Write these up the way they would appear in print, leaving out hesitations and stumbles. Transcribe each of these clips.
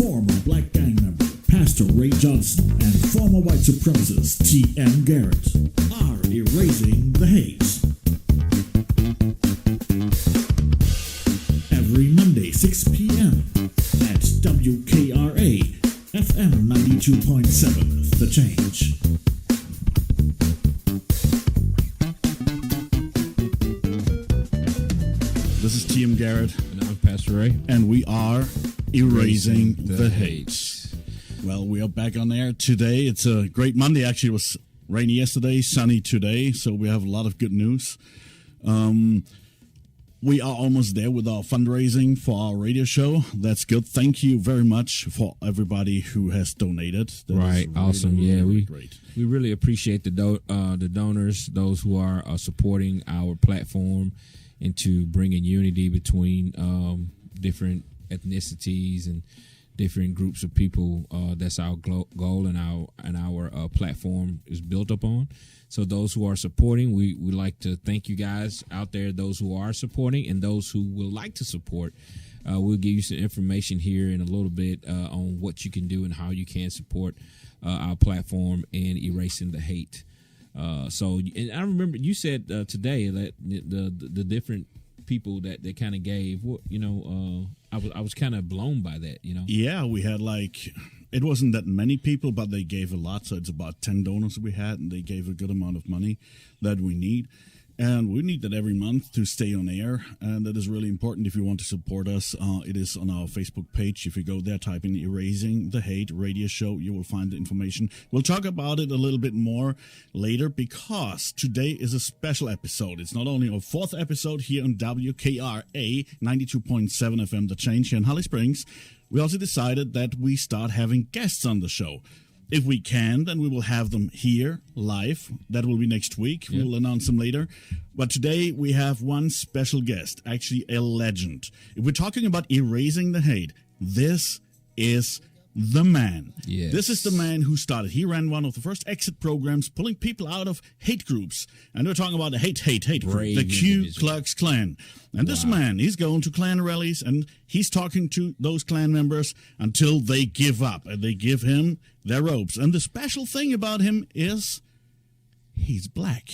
former black gang member Pastor Ray Johnson and former white supremacist TM Garret are erasing the hate. Every Monday, 6 p.m. at WKRA FM 92.7, The Change. This is TM Garret. And I'm Pastor Ray. And we are erasing the hate. Well, we are back on air today. It's a great Monday. Actually, it was rainy yesterday, sunny today, so we have a lot of good news. We are almost there with our fundraising for our radio show. That's good. Thank you very much for everybody who has donated. That right, really, awesome. Really, yeah, great. We really appreciate the donors, those who are supporting our platform into bringing unity between different ethnicities and different groups of people. That's our goal, and our platform is built upon. So those who are supporting, we like to thank you guys out there, those who are supporting and those who would like to support. We'll give you some information here in a little bit on what you can do and how you can support our platform in erasing the hate. So, and I remember you said today that the different people that they kind of gave, I was kind of blown by that, Yeah, we had it wasn't that many people, but they gave a lot. So it's about 10 donors we had, and they gave a good amount of money that we need. And we need that every month to stay on air. And that is really important if you want to support us. It is on our Facebook page. If you go there, type in Erasing the Hate Radio Show, you will find the information. We'll talk about it a little bit more later because today is a special episode. It's not only our fourth episode here on WKRA 92.7 FM, The Change here in Holly Springs. We also decided that we start having guests on the show. If we can, then we will have them here live. That will be next week. Yep. We'll announce them later. But today we have one special guest, actually a legend. If we're talking about erasing the hate, this is the man. Yes. This is the man who started. He ran one of the first exit programs, pulling people out of hate groups. And we're talking about the hate group, the Ku Klux Klan. And this man, he's going to Klan rallies, and he's talking to those Klan members until they give up. And they give him their ropes. And the special thing about him is he's black.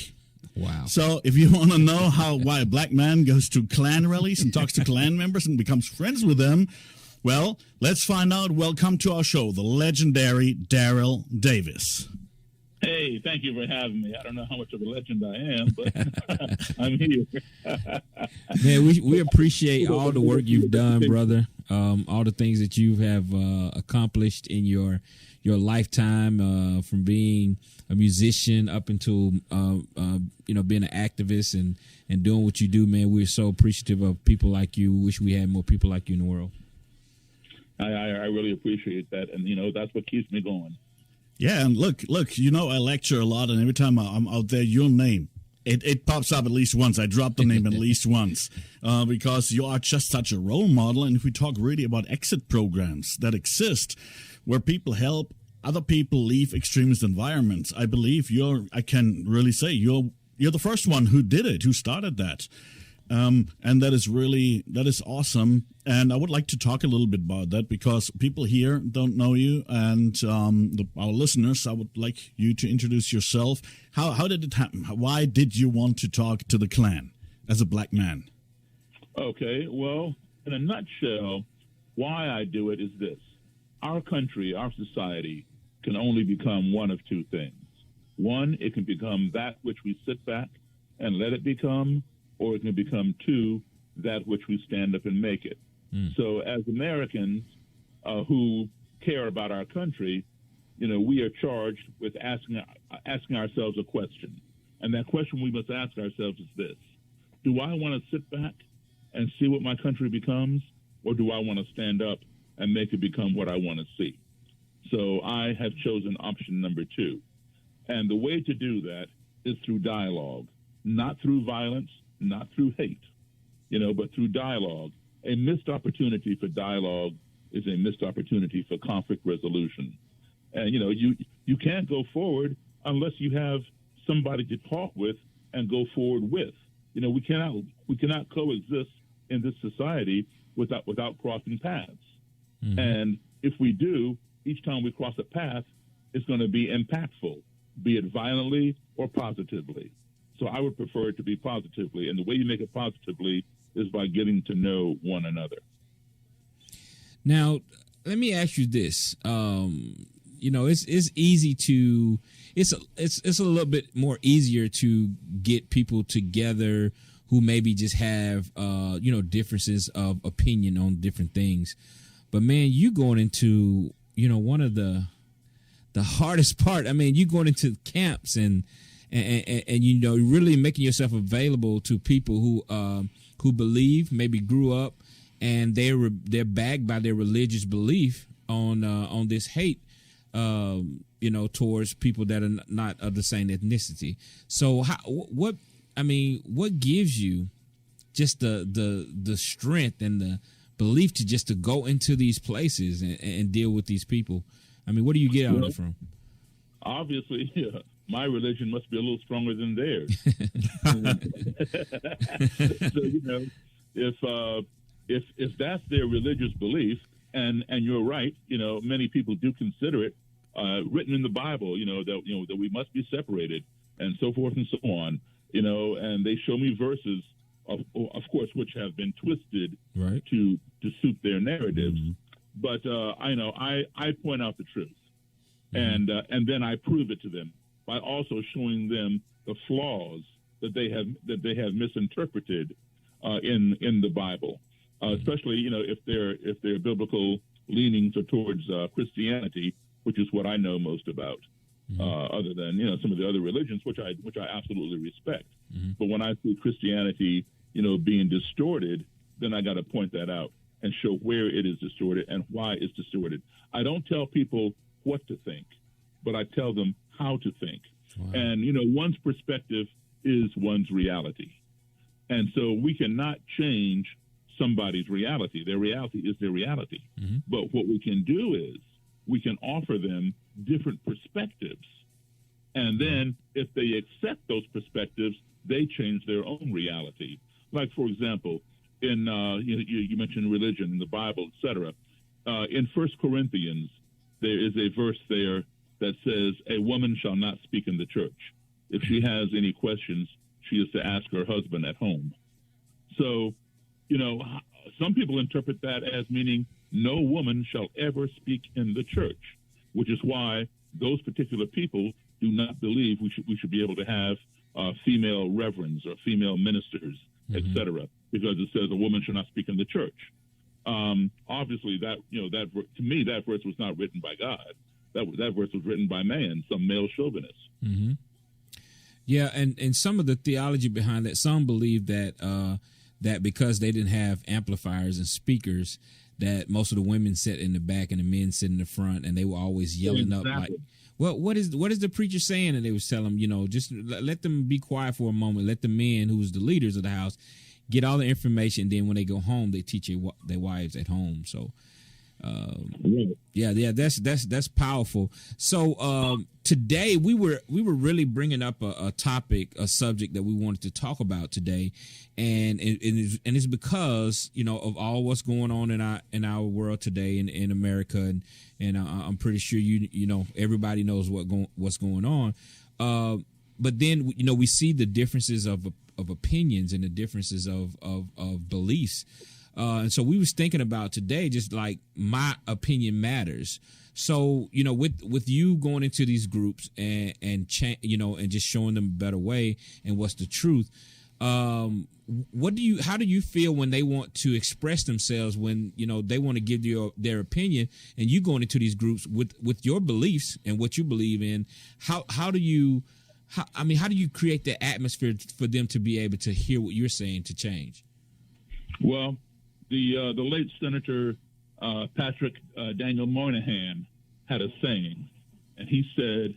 Wow. So if you want to know why a black man goes to Klan rallies and talks to Klan members and becomes friends with them, well, let's find out. Welcome to our show, the legendary Daryl Davis. Hey, thank you for having me. I don't know how much of a legend I am, but I'm here. Man, we appreciate all the work you've done, brother. All the things that you have accomplished in your lifetime, from being a musician up until being an activist and doing what you do, man. We're so appreciative of people like you. Wish we had more people like you in the world. I really appreciate that, and that's what keeps me going. Yeah, and look, I lecture a lot, and every time I'm out there, your name, it pops up at least once. I drop the name at least once because you are just such a role model. And if we talk really about exit programs that exist where people help other people leave extremist environments, I believe I can really say you're the first one who did it, who started that. And that is awesome. And I would like to talk a little bit about that because people here don't know you, and our listeners, I would like you to introduce yourself. How did it happen? Why did you want to talk to the Klan as a black man? Okay, well, in a nutshell, why I do it is this. Our country, our society, can only become one of two things. One, it can become that which we sit back and let it become, or it can become two, that which we stand up and make it. So as Americans who care about our country, we are charged with asking ourselves a question. And that question we must ask ourselves is this: do I want to sit back and see what my country becomes, or do I want to stand up and make it become what I want to see? So I have chosen option number two. And the way to do that is through dialogue, not through violence, not through hate, but through dialogue. A missed opportunity for dialogue is a missed opportunity for conflict resolution. And, you can't go forward unless you have somebody to talk with and go forward with. We cannot coexist in this society without crossing paths. Mm-hmm. And if we do, each time we cross a path, it's going to be impactful, be it violently or positively. So I would prefer it to be positively. And the way you make it positively is by getting to know one another. Now, let me ask you this. It's easy to it's a little bit more easier to get people together who maybe just have differences of opinion on different things. But man, you going into one of the hardest part. I mean, you going into camps and really making yourself available to people who believe, maybe grew up, and they're backed by their religious belief on this hate, towards people that are not of the same ethnicity. So what gives you just the strength and the belief to go into these places and deal with these people? I mean, what do you get out of it from? Obviously, my religion must be a little stronger than theirs. So, if that's their religious belief, and you're right, many people do consider it written in the Bible, that we must be separated and so forth and so on, and they show me verses, of course, which have been twisted right. to suit their narratives. Mm-hmm. But I point out the truth, mm-hmm. and then I prove it to them by also showing them the flaws that they have misinterpreted in the Bible, especially if their biblical leanings are towards Christianity, which is what I know most about, mm-hmm. Other than some of the other religions, which I absolutely respect. Mm-hmm. But when I see Christianity, being distorted, then I got to point that out and show where it is distorted and why it's distorted. I don't tell people what to think, but I tell them how to think. Wow. And, one's perspective is one's reality. And so we cannot change somebody's reality. Their reality is their reality. Mm-hmm. But what we can do is we can offer them different perspectives. And then if they accept those perspectives, they change their own reality. Like, for example, in you mentioned religion in the Bible, etc. In 1 Corinthians, there is a verse there that says, "A woman shall not speak in the church. If she has any questions, she is to ask her husband at home." So, some people interpret that as meaning no woman shall ever speak in the church, which is why those particular people do not believe we should be able to have female reverends or female ministers, mm-hmm. etc., because it says a woman should not speak in the church. Obviously, that to me that verse was not written by God. That verse was written by man, some male chauvinist. Mm-hmm. Yeah, and some of the theology behind that, some believe that that because they didn't have amplifiers and speakers, that most of the women sat in the back and the men sit in the front, and they were always yelling up like, "Well, what is the preacher saying?" And they would tell them, just let them be quiet for a moment. Let the men, who was the leaders of the house, get all the information. Then when they go home, they teach their wives at home. So, that's powerful. So today we were really bringing up a topic, a subject that we wanted to talk about today, and it's because of all what's going on in our world today in America, and I'm pretty sure everybody knows what's going on. But then we see the differences of opinions and the differences of beliefs. And so we was thinking about today, just like my opinion matters. So, with you going into these groups and just showing them a better way and what's the truth, how do you feel when they want to express themselves, when, they want to give you their opinion, and you going into these groups with your beliefs and what you believe in? How do you create the atmosphere for them to be able to hear what you're saying to change? Well, the late Senator Patrick Daniel Moynihan had a saying, and he said,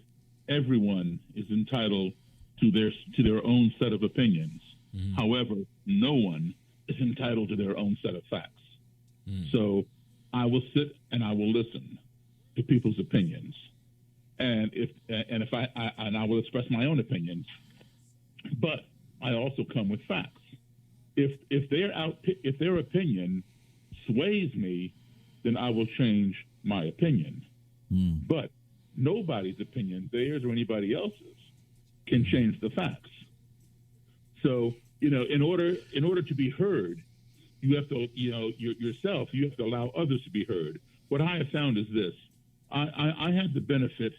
"Everyone is entitled to their own set of opinions. Mm-hmm. However, no one is entitled to their own set of facts." Mm. So I will sit and I will listen to people's opinions, and I will express my own opinions, but I also come with facts. If their opinion sways me, then I will change my opinion. But nobody's opinion, theirs or anybody else's, can change the facts. So, in order to be heard, you have to, yourself, you have to allow others to be heard. What I have found is this. I had the benefit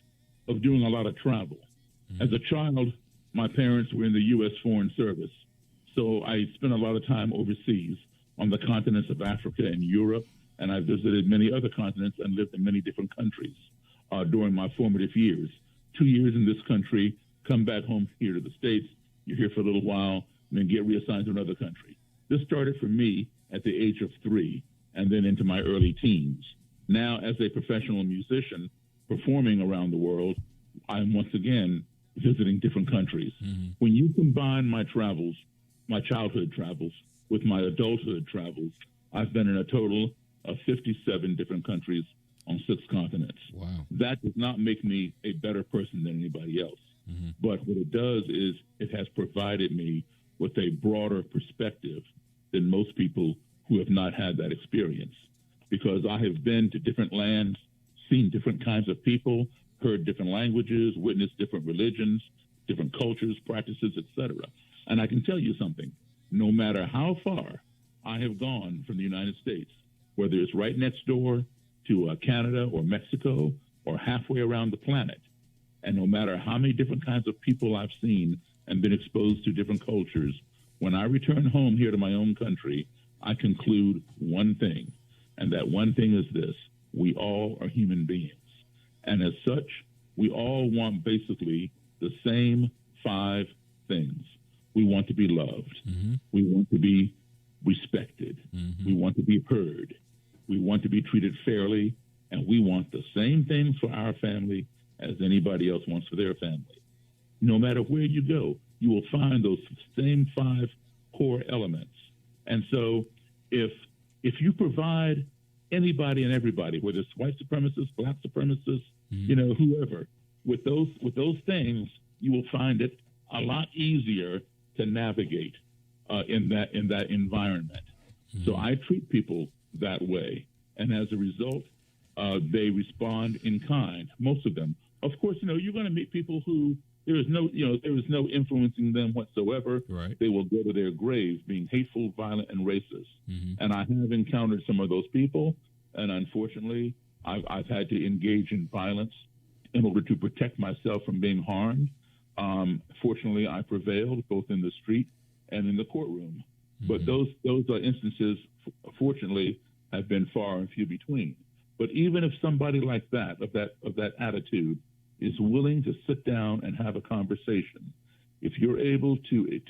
of doing a lot of travel. As a child, my parents were in the U.S. Foreign Service. So I spent a lot of time overseas on the continents of Africa and Europe, and I visited many other continents and lived in many different countries during my formative years. 2 years in this country, come back home here to the States, you're here for a little while, and then get reassigned to another country. This started for me at the age of 3 and then into my early teens. Now, as a professional musician performing around the world, I'm once again visiting different countries. When you combine my travels, my childhood travels, with my adulthood travels, I've been in a total of 57 different countries on 6 continents. Wow. That does not make me a better person than anybody else. But what it does is it has provided me with a broader perspective than most people who have not had that experience. Because I have been to different lands, seen different kinds of people, heard different languages, witnessed different religions, different cultures, practices, etc. And I can tell you something. No matter how far I have gone from the United States, whether it's right next door to Canada or Mexico or halfway around the planet, and no matter how many different kinds of people I've seen and been exposed to different cultures, when I return home here to my own country, I conclude one thing, and that one thing is this: we all are human beings. And as such, we all want basically the same 5 things. We want to be loved. We want to be respected. We want to be heard. We want to be treated fairly. And we want the same things for our family as anybody else wants for their family. No matter where you go, you will find those same 5 core elements. And so if you provide anybody and everybody, whether it's white supremacists, black supremacists, whoever, with those things, you will find it a lot easier to navigate in that environment. So I treat people that way, and as a result, they respond in kind. Most of them, of course, you're going to meet people who there is no influencing them whatsoever. Right. They will go to their graves being hateful, violent, and racist. And I have encountered some of those people, and unfortunately, I've had to engage in violence in order to protect myself from being harmed. Fortunately, I prevailed both in the street and in the courtroom. But those instances, fortunately, have been far and few between. But even if somebody like that, of that attitude, is willing to sit down and have a conversation, if you're able to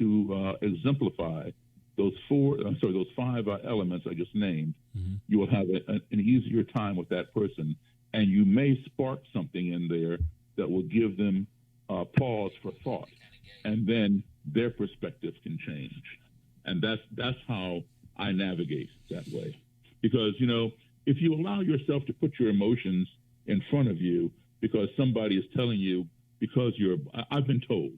exemplify those 5 elements I just named, you will have an easier time with that person, and you may spark something in there that will give them pause for thought, and then their perspective can change. And that's how I navigate that way. Because, if you allow yourself to put your emotions in front of you because somebody is telling you, I've been told,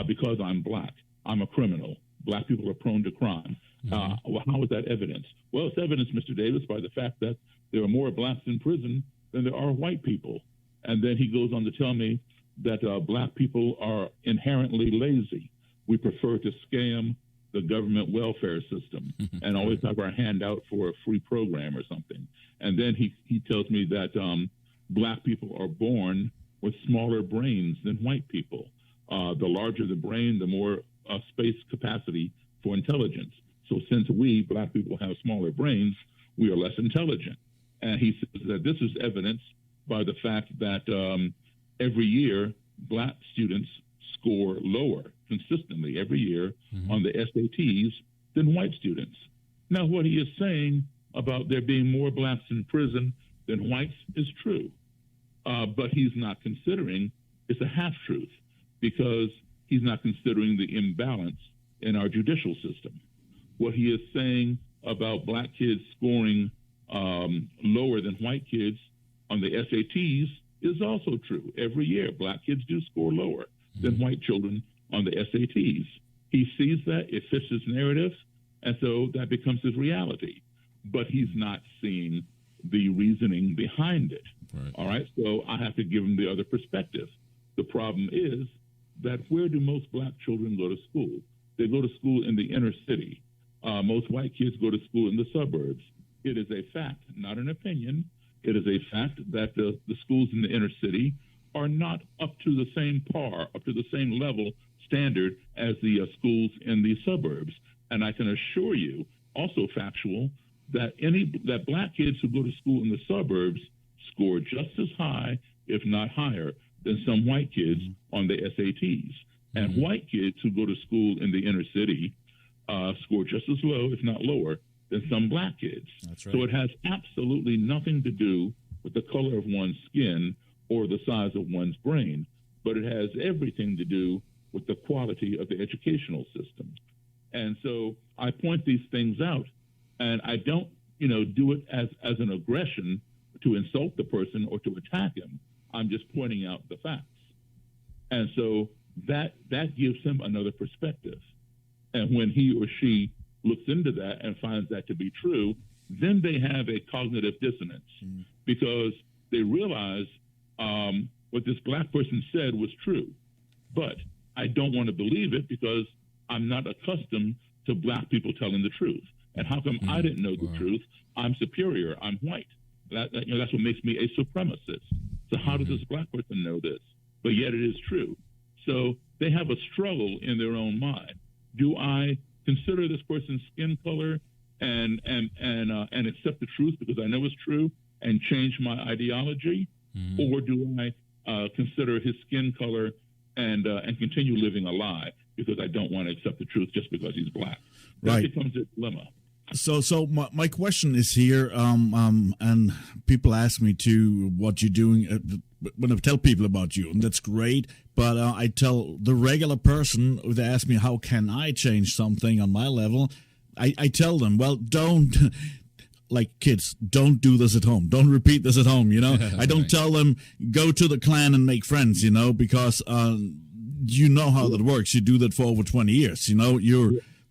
because I'm black, I'm a criminal. Black people are prone to crime. Well, how is that evidence? Well, it's evidence, Mr. Davis, by the fact that there are more blacks in prison than there are white people. And then he goes on to tell me that black people are inherently lazy. We prefer to scam the government welfare system and always have our hand out for a free program or something. And then he tells me that black people are born with smaller brains than white people. The larger the brain, the more space capacity for intelligence. So since we, black people, have smaller brains, we are less intelligent. And he says that this is evidenced by the fact that every year, black students score lower consistently every year on the SATs than white students. Now, what he is saying about there being more blacks in prison than whites is true. But he's not considering, it's a half-truth, because he's not considering the imbalance in our judicial system. What he is saying about black kids scoring lower than white kids on the SATs is also true. Every year, black kids do score lower than white children on the SATs. He sees that, it fits his narrative, and so that becomes his reality. But he's not seeing the reasoning behind it. Right. All right. So I have to give them the other perspective. The problem is that where do most black children go to school? They go to school in the inner city. Most white kids go to school in the suburbs. It is a fact, not an opinion. It is a fact that the schools in the inner city are not up to the same par, up to the same level standard as the schools in the suburbs. And I can assure you, also factual, that black kids who go to school in the suburbs score just as high, if not higher, than some white kids on the SATs. And white kids who go to school in the inner city score just as low, if not lower, than some black kids. That's right. So it has absolutely nothing to do with the color of one's skin or the size of one's brain, but it has everything to do with the quality of the educational system. And so I point these things out, and I don't, do it as an aggression to insult the person or to attack him. I'm just pointing out the facts. And so that gives him another perspective. And when he or she looks into that and finds that to be true, then they have a cognitive dissonance because they realize what this black person said was true. But I don't want to believe it because I'm not accustomed to black people telling the truth. And how come I didn't know the truth? I'm superior. I'm white. That's what makes me a supremacist. So how does this black person know this? But yet it is true. So they have a struggle in their own mind. Do I consider this person's skin color and accept the truth because I know it's true and change my ideology, or do I consider his skin color and continue living a lie because I don't want to accept the truth just because he's black? That becomes a dilemma. So my question is here, and people ask me to what you're doing when I tell people about you, and that's great. But I tell the regular person, if they ask me how can I change something on my level, I tell them, well, don't, like kids, don't do this at home. Don't repeat this at home. I don't tell them go to the Klan and make friends. Because you know how that works. You do that for over 20 years.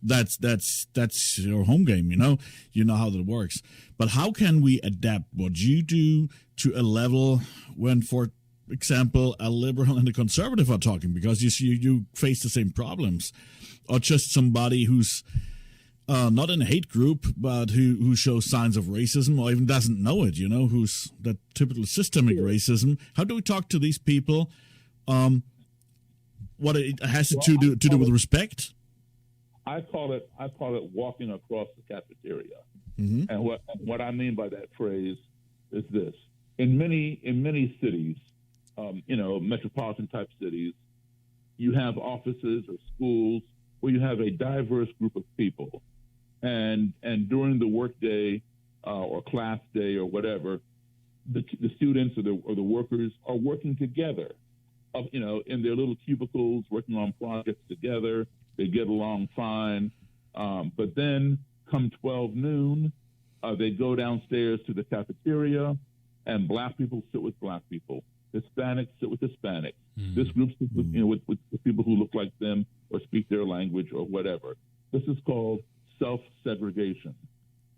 That's your home game, you know how that works. But how can we adapt what you do to a level when, for example, a liberal and a conservative are talking, because you face the same problems, or just somebody who's not in a hate group, but who shows signs of racism or even doesn't know it, who's that typical systemic racism. How do we talk to these people? What it has to do with respect? I call it walking across the cafeteria. And what I mean by that phrase is this: in many cities, metropolitan type cities, you have offices or schools where you have a diverse group of people, and during the workday or class day or whatever, the students or the workers are working together, in their little cubicles, working on projects together. They get along fine. But then come 12 noon, they go downstairs to the cafeteria, and black people sit with black people. Hispanics sit with Hispanics. This group sits with people who look like them or speak their language or whatever. This is called self-segregation.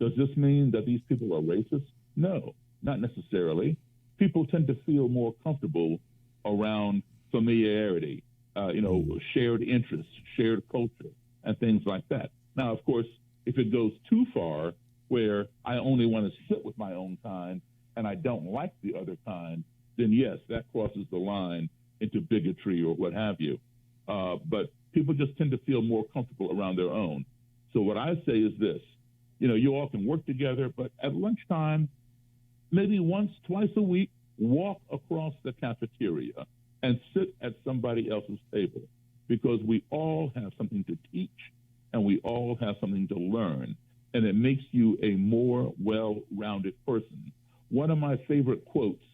Does this mean that these people are racist? No, not necessarily. People tend to feel more comfortable around familiarity, shared interests, shared culture, and things like that. Now, of course, if it goes too far, where I only want to sit with my own kind and I don't like the other kind, then yes, that crosses the line into bigotry or what have you. But people just tend to feel more comfortable around their own. So what I say is this: you all can work together, but at lunchtime, maybe once, twice a week, walk across the cafeteria and sit at somebody else's table, because we all have something to teach and we all have something to learn, and it makes you a more well-rounded person. One of my favorite quotes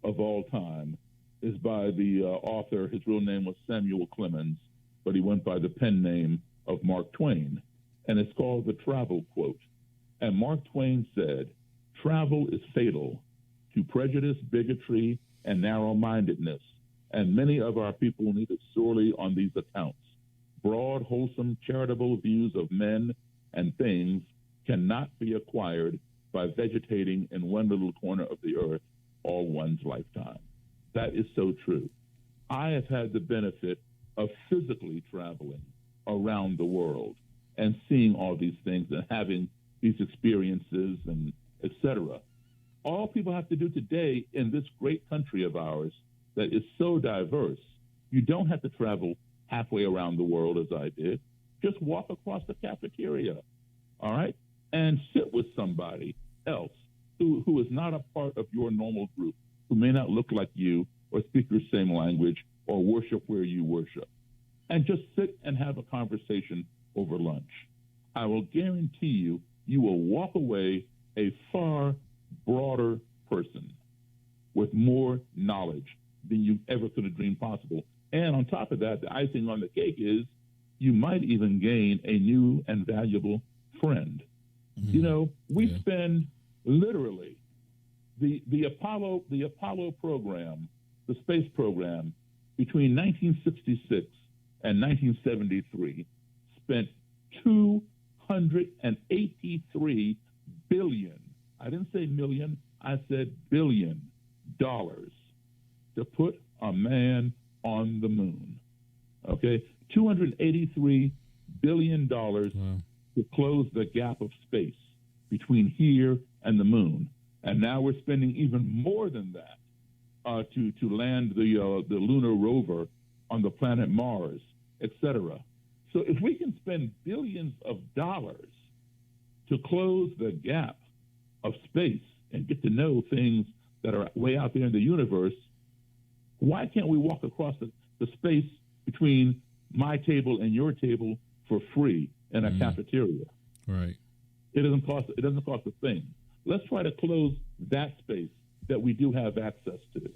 of all time is by the author. His real name was Samuel Clemens, but he went by the pen name of Mark Twain, and it's called the travel quote. And Mark Twain said, "Travel is fatal to prejudice, bigotry, and narrow-mindedness, and many of our people need it sorely on these accounts. Broad, wholesome, charitable views of men and things cannot be acquired by vegetating in one little corner of the earth all one's lifetime. That is so true. I have had the benefit of physically traveling around the world and seeing all these things and having these experiences and et cetera. All people have to do today in this great country of ours that is so diverse, you don't have to travel halfway around the world as I did. Just walk across the cafeteria, all right, and sit with somebody else who is not a part of your normal group, who may not look like you or speak your same language or worship where you worship, and just sit and have a conversation over lunch. I will guarantee you, you will walk away a far broader person with more knowledge than you ever could have dreamed possible. And on top of that, the icing on the cake is you might even gain a new and valuable friend. Mm-hmm. You know, we spend literally the Apollo program, the space program, between 1966 and 1973 spent $283 billion. I didn't say million, I said $billion to put a man on the moon. Okay? $283 billion to close the gap of space between here and the moon. And now we're spending even more than that to land the lunar rover on the planet Mars, etc. So if we can spend billions of dollars to close the gap of space and get to know things that are way out there in the universe, why can't we walk across the space between my table and your table for free in a cafeteria? Right. It doesn't cost a thing. Let's try to close that space that we do have access to.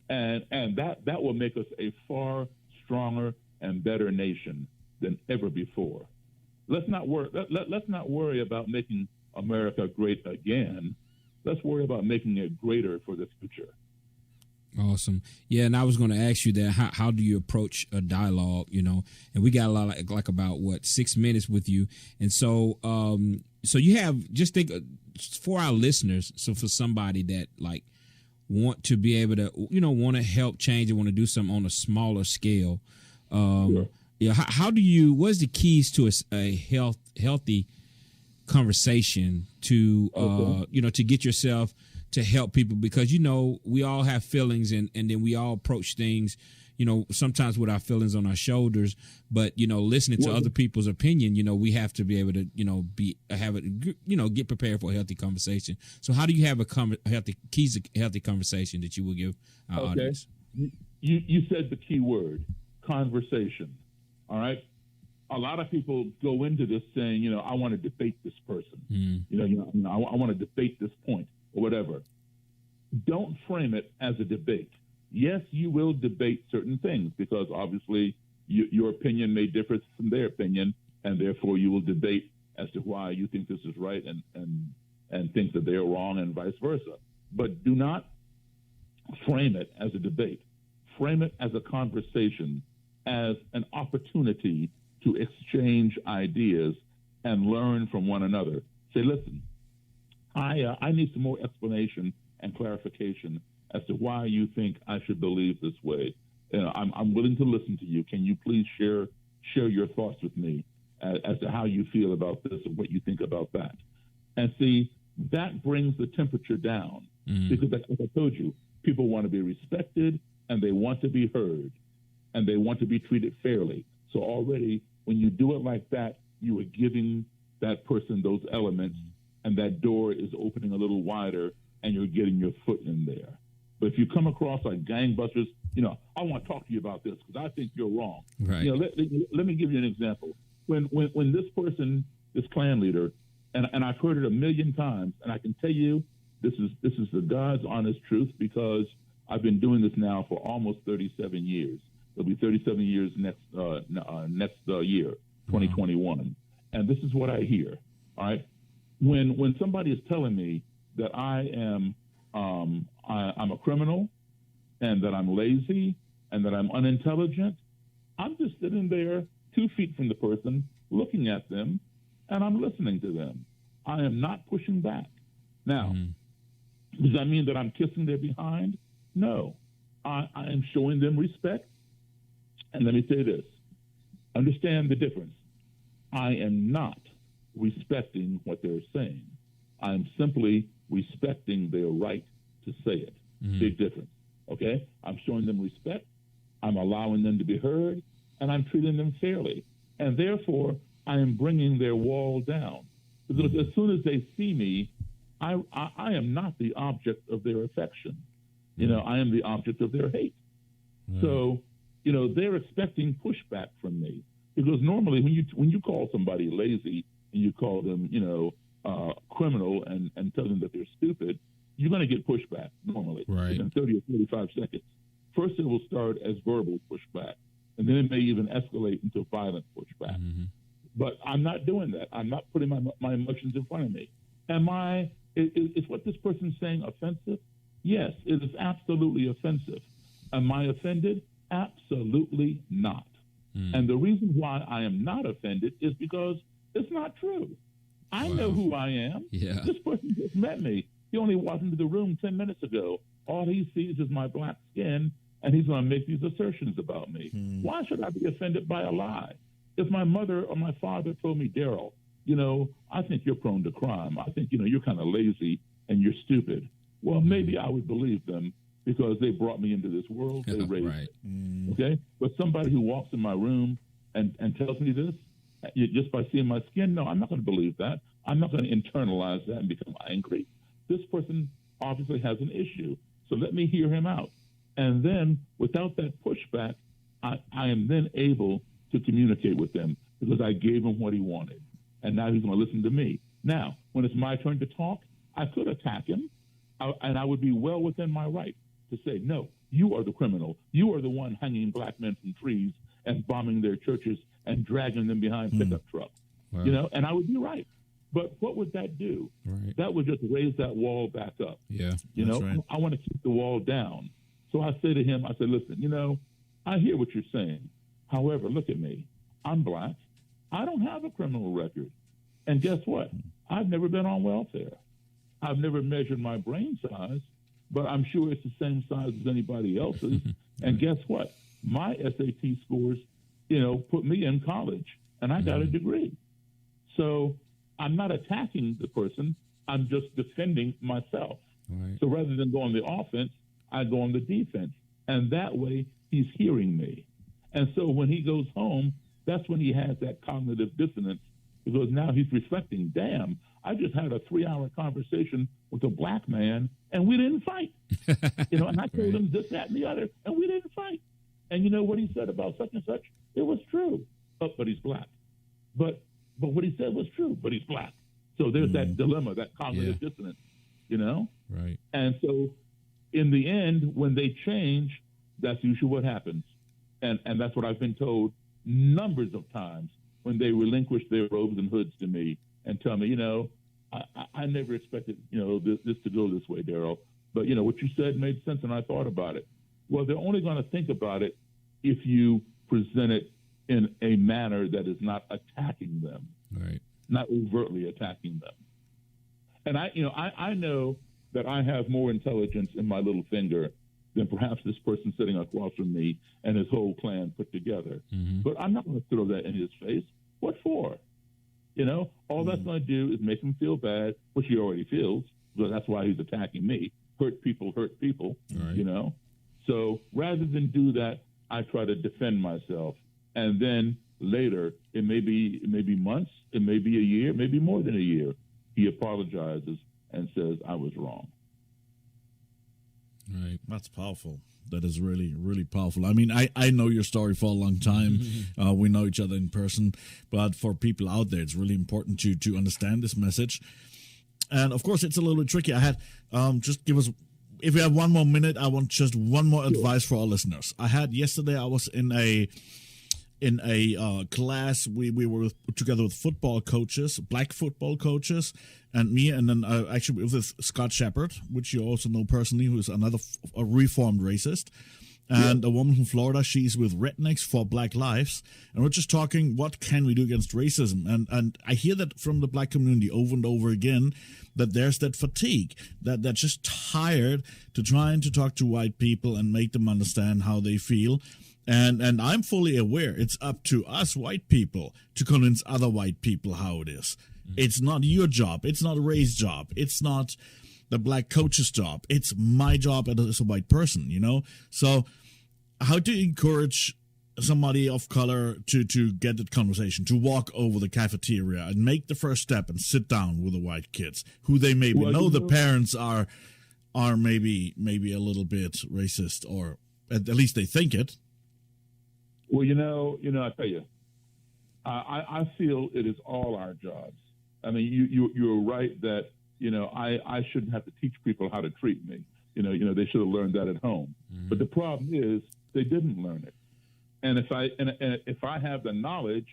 And that will make us a far stronger and better nation than ever before. Let's not worry about making America great again. Let's worry about making it greater for the future. Awesome. Yeah, and I was going to ask you that. How do you approach a dialogue? You know, and we got a lot like about 6 minutes with you, and so so you have just think for our listeners. So for somebody that like want to be able to want to help change and want to do something on a smaller scale, Sure. Yeah. How do you? What's the keys to a healthy conversation to to get yourself to help people, because we all have feelings and then we all approach things sometimes with our feelings on our shoulders, but listening to other people's opinion, we have to be able to get prepared for a healthy conversation. So how do you have a healthy conversation that you will give our audience? You said the key word, conversation. All right. A lot of people go into this saying, I want to debate this person. I want to debate this point or whatever. Don't frame it as a debate. Yes, you will debate certain things because obviously your opinion may differ from their opinion, and therefore you will debate as to why you think this is right and think that they're wrong and vice versa. But do not frame it as a debate. Frame it as a conversation, as an opportunity to exchange ideas and learn from one another. Say, listen, I need some more explanation and clarification as to why you think I should believe this way. I'm willing to listen to you. Can you please share your thoughts with me as to how you feel about this and what you think about that? And see, that brings the temperature down because, like I told you, people want to be respected and they want to be heard and they want to be treated fairly. So already, when you do it like that, you are giving that person those elements, and that door is opening a little wider, and you're getting your foot in there. But if you come across like gangbusters, I want to talk to you about this because I think you're wrong. Right. Let me give you an example. When this person, this Klan leader, and I've heard it a million times, and I can tell you this is the God's honest truth because I've been doing this now for almost 37 years. It'll be 37 years next year, 2021. And this is what I hear. All right. When somebody is telling me that I'm a criminal and that I'm lazy and that I'm unintelligent, I'm just sitting there 2 feet from the person, looking at them, and I'm listening to them. I am not pushing back. Now, does that mean that I'm kissing their behind? No. I am showing them respect. And let me say this. Understand the difference. I am not respecting what they're saying. I'm simply respecting their right to say it. Big difference. Okay? I'm showing them respect. I'm allowing them to be heard, and I'm treating them fairly. And therefore, I am bringing their wall down. Because as soon as they see me, I am not the object of their affection. I am the object of their hate. So, they're expecting pushback from me. Because normally when you call somebody lazy and you call them, criminal and tell them that they're stupid, you're going to get pushback normally in 30 or 45 seconds. First, it will start as verbal pushback, and then it may even escalate into violent pushback. But I'm not doing that. I'm not putting my emotions in front of me. Is what this person's saying offensive? Yes, it is absolutely offensive. Am I offended? Absolutely not. And the reason why I am not offended is because it's not true. I know who I am. Yeah. This person just met me. He only walked into the room 10 minutes ago. All he sees is my black skin, and he's going to make these assertions about me. Why should I be offended by a lie? If my mother or my father told me, Daryl, I think you're prone to crime. I think, you're kind of lazy and you're stupid. Well, maybe I would believe them because they brought me into this world. They raised me. Okay? But somebody who walks in my room and tells me this, just by seeing my skin, no, I'm not going to believe that. I'm not going to internalize that and become angry. This person obviously has an issue. So let me hear him out. And then without that pushback, I am then able to communicate with them because I gave him what he wanted. And now he's going to listen to me. Now, when it's my turn to talk, I could attack him, and I would be well within my right to say, no, you are the criminal. You are the one hanging black men from trees and bombing their churches and dragging them behind pickup trucks. Wow. And I would be right. But what would that do? Right. That would just raise that wall back up. Yeah. Right. I want to keep the wall down. So I say to him, I said, listen, I hear what you're saying. However, look at me. I'm black. I don't have a criminal record. And guess what? I've never been on welfare. I've never measured my brain size, but I'm sure it's the same size as anybody else's. And guess what? My SAT scores, put me in college, and I got a degree. So I'm not attacking the person. I'm just defending myself. Right. So rather than go on the offense, I go on the defense. And that way, he's hearing me. And so when he goes home, that's when he has that cognitive dissonance because now he's reflecting, damn, I just had a 3-hour conversation with a black man and we didn't fight. And I told him this, that, and the other, and we didn't fight. And you know what he said about such and such? It was true. But he's black. But what he said was true, but he's black. So there's that dilemma, that cognitive dissonance, Right. And so in the end, when they change, that's usually what happens. And that's what I've been told numbers of times when they relinquish their robes and hoods to me and tell me, I never expected, this to go this way, Daryl. But, what you said made sense and I thought about it. Well, they're only going to think about it if you present it in a manner that is not attacking them, right? Not overtly attacking them. And I know that I have more intelligence in my little finger than perhaps this person sitting across from me and his whole clan put together. But I'm not going to throw that in his face. What for? All that's going to do is make him feel bad, which he already feels, so that's why he's attacking me. Hurt people, right. So rather than do that, I try to defend myself. And then later, it may be months, it may be a year, maybe more than a year, he apologizes and says, I was wrong. Right. That's powerful. That is really, really powerful. I mean, I know your story for a long time. We know each other in person. But for people out there, it's really important to understand this message. And, of course, it's a little bit tricky. I had just give us, if we have one more minute, I want just one more advice for our listeners. Yesterday, I was in a class. We were together with football coaches, black football coaches, and me, and then actually with Scott Shepard, which you also know personally, who is a reformed racist. And a woman from Florida, she's with Rednecks for Black Lives. And we're just talking, what can we do against racism? And I hear that from the black community over and over again, that there's that fatigue, that they're just tired to trying to talk to white people and make them understand how they feel. And I'm fully aware it's up to us white people to convince other white people how it is. It's not your job. It's not Ray's job. It's not the black coach's job. It's my job as a white person, you know? So how to encourage somebody of color to get that conversation, to walk over the cafeteria and make the first step and sit down with the white kids who they maybe know the parents are maybe a little bit racist, or at least they think it. Well, I tell you, I feel it is all our jobs. I mean, you're right that, I shouldn't have to teach people how to treat me. They should have learned that at home. Mm-hmm. But the problem is they didn't learn it. And if I have the knowledge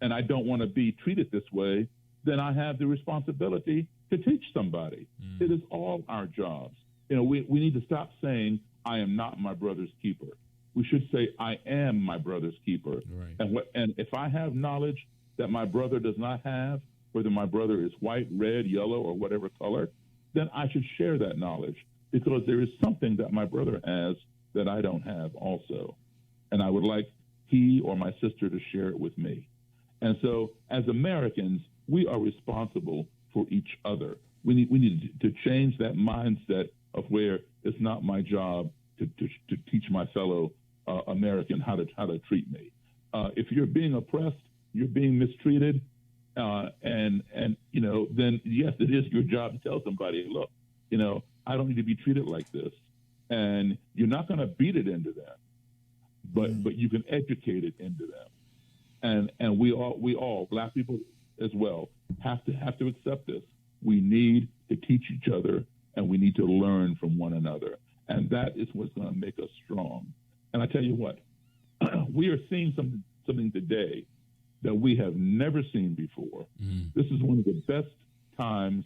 and I don't want to be treated this way, then I have the responsibility to teach somebody. Mm-hmm. It is all our jobs. We need to stop saying, I am not my brother's keeper. We should say, I am my brother's keeper. Right. And if I have knowledge that my brother does not have, whether my brother is white, red, yellow, or whatever color, then I should share that knowledge, because there is something that my brother has that I don't have also. And I would like he or my sister to share it with me. And so as Americans, we are responsible for each other. We need to change that mindset of where it's not my job to teach my fellow American how to treat me. If you're being oppressed, you're being mistreated, then yes, it is your job to tell somebody, look, I don't need to be treated like this. And you're not going to beat it into them, but you can educate it into them. And we all, black people as well, have to accept this. We need to teach each other, and we need to learn from one another. And that is what's going to make us strong. And I tell you what, we are seeing something today that we have never seen before. Mm. This is one of the best times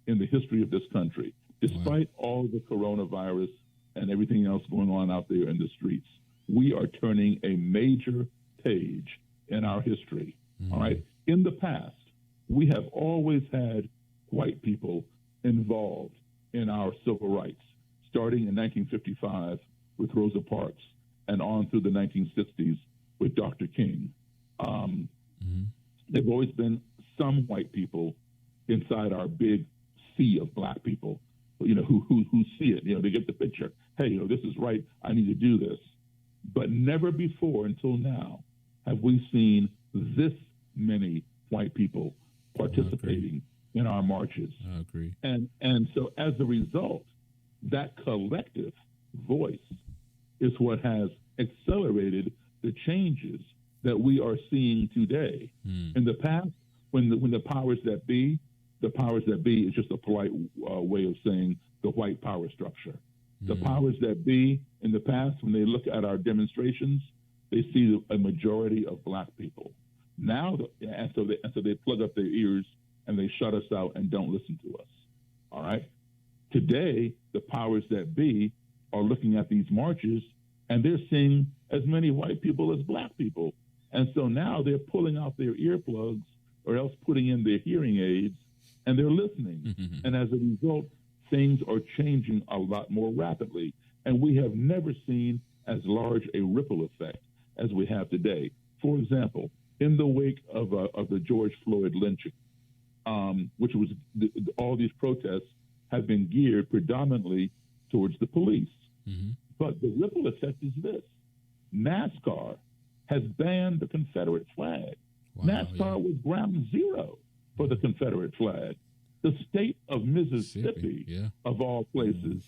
in the history of this country. Despite all the coronavirus and everything else going on out there in the streets, we are turning a major page in our history. Mm. All right. In the past, we have always had white people involved in our civil rights, starting in 1955 with Rosa Parks and on through the 1960s with Dr. King. There have always been some white people inside our big sea of black people, who see it. They get the picture. Hey, this is right. I need to do this. But never before until now have we seen this many white people participating in our marches. I agree. And so as a result, that collective voice is what has accelerated the changes that we are seeing today. In the past, when the powers that be is just a polite way of saying the white power structure. The powers that be in the past, when they look at our demonstrations, they see a majority of black people. Now, so they plug up their ears and they shut us out and don't listen to us. All right. Today, the powers that be are looking at these marches and they're seeing as many white people as black people. And so now they're pulling out their earplugs or else putting in their hearing aids and they're listening. And as a result, things are changing a lot more rapidly. And we have never seen as large a ripple effect as we have today. For example, in the wake of the George Floyd lynching, which was all these protests have been geared predominantly towards the police. But the ripple effect is this. NASCAR has banned the Confederate flag. NASCAR was ground zero for the Confederate flag. The state of Mississippi, of all places,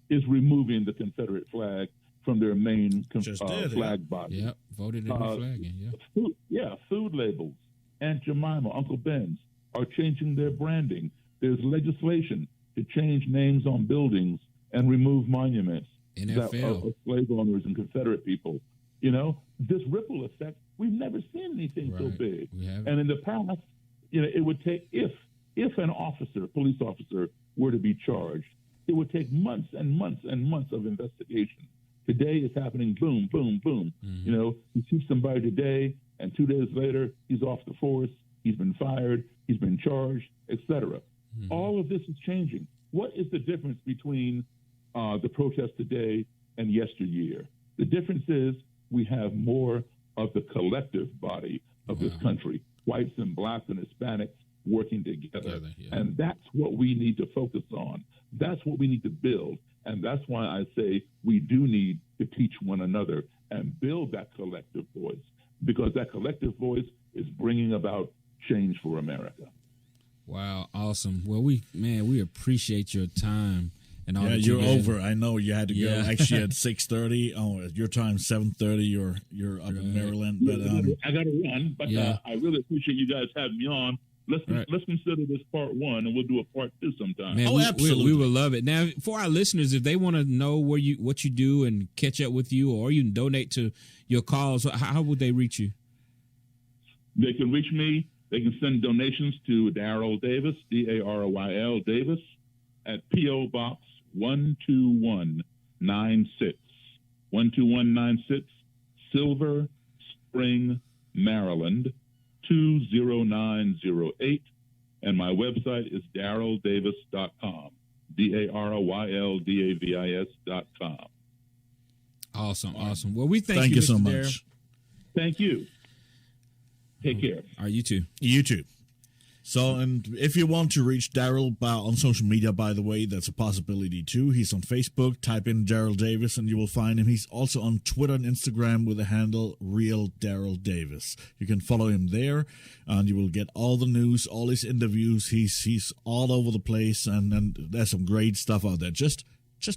is removing the Confederate flag from their main flag body. Yeah, voted in the flag. Food labels. Aunt Jemima, Uncle Ben's are changing their branding. There's legislation to change names on buildings and remove monuments of slave owners and Confederate people. This ripple effect, we've never seen anything so big. And in the past, it would take, if an police officer were to be charged, it would take months and months and months of investigation. Today it's happening, boom, boom, boom. Mm-hmm. You know, you see somebody today, and 2 days later, he's off the force, he's been fired, he's been charged, etc. Mm-hmm. All of this is changing. What is the difference between the protest today and yesteryear? The difference is we have more of the collective body of this country, whites and blacks and Hispanics working together. Yeah. And that's what we need to focus on. That's what we need to build. And that's why I say we do need to teach one another and build that collective voice, because that collective voice is bringing about change for America. Wow, awesome. Well, we appreciate your time. And all you're over. I know you had to go actually at 6:30. Oh, your time 7:30. You're up in Maryland, but I got to run. But I really appreciate you guys having me on. Let's consider this part one, and we'll do a part two sometime. Man, absolutely, we will love it. Now, for our listeners, if they want to know what you do and catch up with you, or you can donate to your cause, how would they reach you? They can reach me. They can send donations to Daryl Davis, Daryl Davis, at P.O. Box 12196, 12196, Silver Spring, Maryland 20908, and my website is daryldavis.com, DARYLDAVIS.com. Awesome. Well, we thank you so much. Daryl. Thank you. Take care. All right, you too. You too. So, and if you want to reach Daryl on social media, by the way, that's a possibility too. He's on Facebook. Type in Daryl Davis and you will find him. He's also on Twitter and Instagram with the handle Real Daryl Davis. You can follow him there and you will get all the news, all his interviews. He's all over the place, and there's some great stuff out there. Just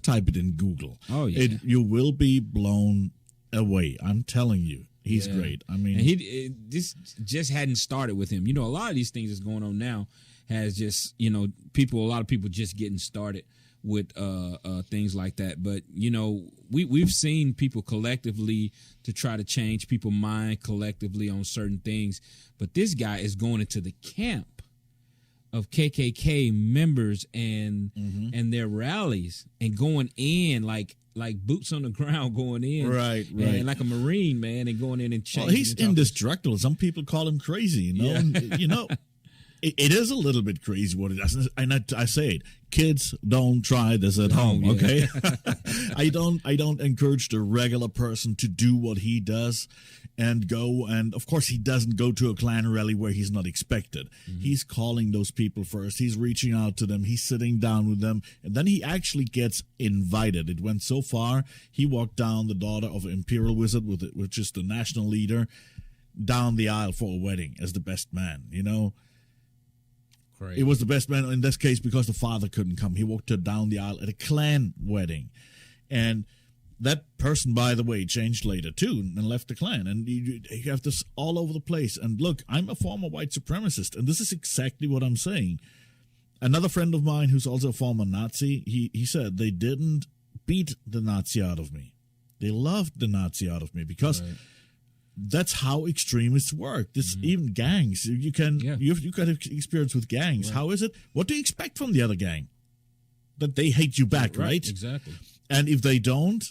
type it in Google. Oh, yeah. You will be blown away. I'm telling you. He's great. I mean, and this just hadn't started with him. You know, a lot of these things that's going on now has just, a lot of people just getting started with things like that. But, we've seen people collectively to try to change people's mind collectively on certain things. But this guy is going into the camp of KKK members and their rallies and going in like boots on the ground, going in, right, and like a Marine, man, and going in and changing. Well, he's indestructible. Some people call him crazy, It is a little bit crazy what he does, and I say it. Kids, don't try this at home, okay? I don't encourage the regular person to do what he does and go. And of course, he doesn't go to a Klan rally where he's not expected. Mm-hmm. He's calling those people first. He's reaching out to them. He's sitting down with them, and then he actually gets invited. It went so far. He walked down the daughter of Imperial Wizard, which is the national leader, down the aisle for a wedding as the best man. Crazy. It was the best man in this case because the father couldn't come. He walked her down the aisle at a Klan wedding. And that person, by the way, changed later too and left the Klan. And you have this all over the place. And look, I'm a former white supremacist, and this is exactly what I'm saying. Another friend of mine who's also a former Nazi, he said they didn't beat the Nazi out of me. They loved the Nazi out of me because that's how extremists work. This even gangs. You've got experience with gangs. Right. How is it? What do you expect from the other gang? That they hate you back, right? Exactly. And if they don't,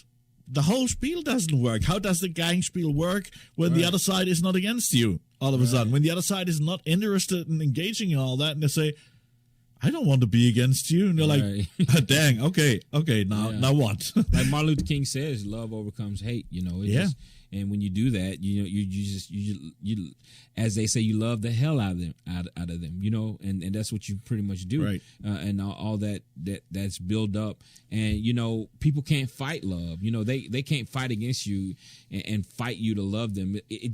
the whole spiel doesn't work. How does the gang spiel work when the other side is not against you all of a sudden? When the other side is not interested in engaging in all that, and they say, I don't want to be against you. And they're like, dang, okay, now what? Like Martin Luther King says, love overcomes hate, and when you do that, you as they say, you love the hell out of them, and that's what you pretty much do, right? And all that's built up, and people can't fight love. They can't fight against you and fight you to love them. It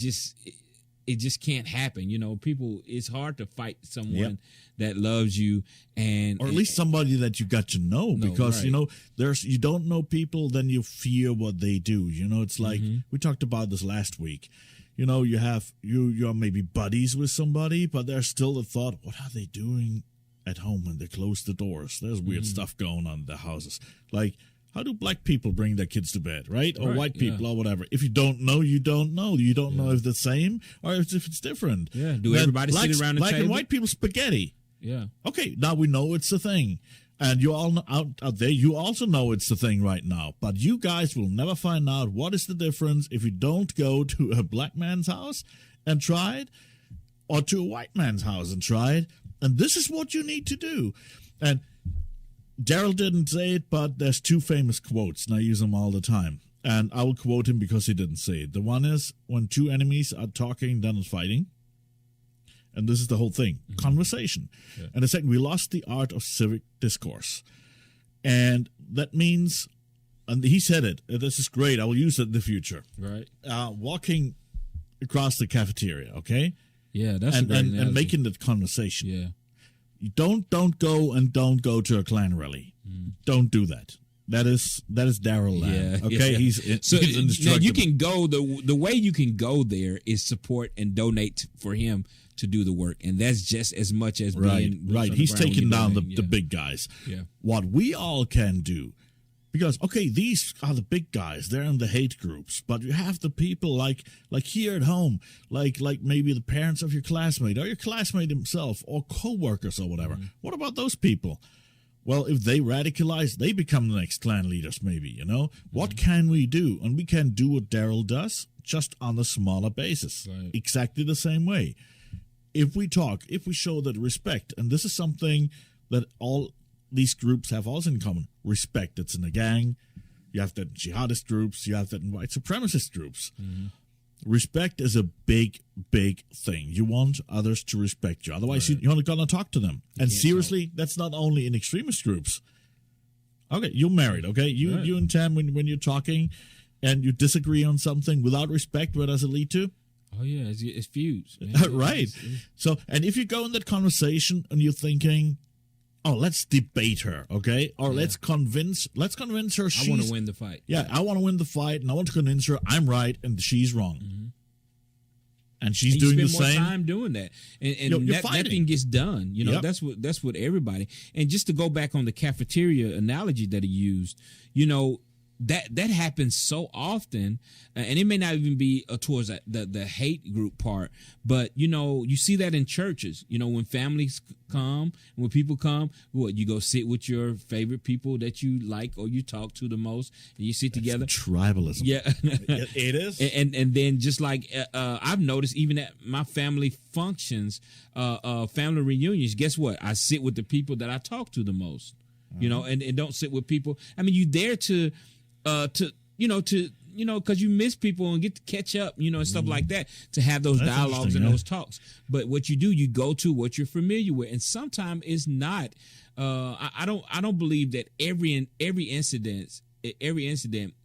just can't happen. People, it's hard to fight someone that loves you, or at least somebody that you got to know, because you don't know people, then you fear what they do. It's like we talked about this last week. You're maybe buddies with somebody, but there's still the thought, what are they doing at home when they close the doors? There's weird stuff going on in the houses. Like, how do black people bring their kids to bed, right? Or white people or whatever. If you don't know, you don't know. You don't know if it's the same or if it's different. Yeah. Do everybody sit around the black table? And white people spaghetti. Yeah. Okay, now we know it's a thing. And you all out there, you also know it's the thing right now. But you guys will never find out what is the difference if you don't go to a black man's house and try it, or to a white man's house and try it. And this is what you need to do. And Daryl didn't say it, but there's two famous quotes, and I use them all the time. And I will quote him because he didn't say it. The one is, when two enemies are talking, they're not fighting. And this is the whole thing, conversation. Yeah. And the second, we lost the art of civic discourse. And that means, and he said it, this is great, I will use it in the future. Right. Walking across the cafeteria, okay? Yeah, that's and making the conversation. Yeah. Don't go to a Klan rally. Don't do that. That is Daryl Lamb. Yeah, okay, yeah. He's now you can go the way you can go there is support and donate for him to do the work, and that's just as much as being right. He's taking down the big guys. Yeah. What we all can do, because okay, these are the big guys. They're in the hate groups, but you have the people like here at home, like maybe the parents of your classmate or your classmate himself or co-workers or whatever. What about those people? Well, if they radicalize, they become the next Klan leaders, maybe, you know? What can we do? And we can do what Daryl does, just on a smaller basis. Right. Exactly the same way. If we talk, if we show that respect, and this is something that all these groups have also in common, respect. It's in the gang. You have that in jihadist groups. You have that in white supremacist groups. Respect is a big, big thing. You want others to respect you. Otherwise, you're not going to talk to them. And seriously, that's not only in extremist groups. Okay, you're married, okay? You and Tam, when you're talking and you disagree on something without respect, where does it lead to? Oh, yeah, it's feuds. Right. So, and if you go in that conversation and you're thinking, oh, let's debate her, okay? Or let's convince her she's... I want to win the fight. Yeah, I want to win the fight, and I want to convince her I'm right and she's wrong. And she's doing the same. You spend more time doing that. And that thing gets done. You know, that's what everybody... And just to go back on the cafeteria analogy that he used, you know, that happens so often, and it may not even be towards the hate group part, but you know, you see that in churches. You know, when families come, when people come, you go sit with your favorite people that you like or you talk to the most, and you sit together. Tribalism. Yeah, it is. And then just like I've noticed, even at my family functions, family reunions, guess what? I sit with the people that I talk to the most. You know, and don't sit with people. I mean, you there to because you miss people and get to catch up, you know, and stuff like that, to have those dialogues and those talks. But what you do, you go to what you're familiar with, and sometimes it's not. I don't believe that every incident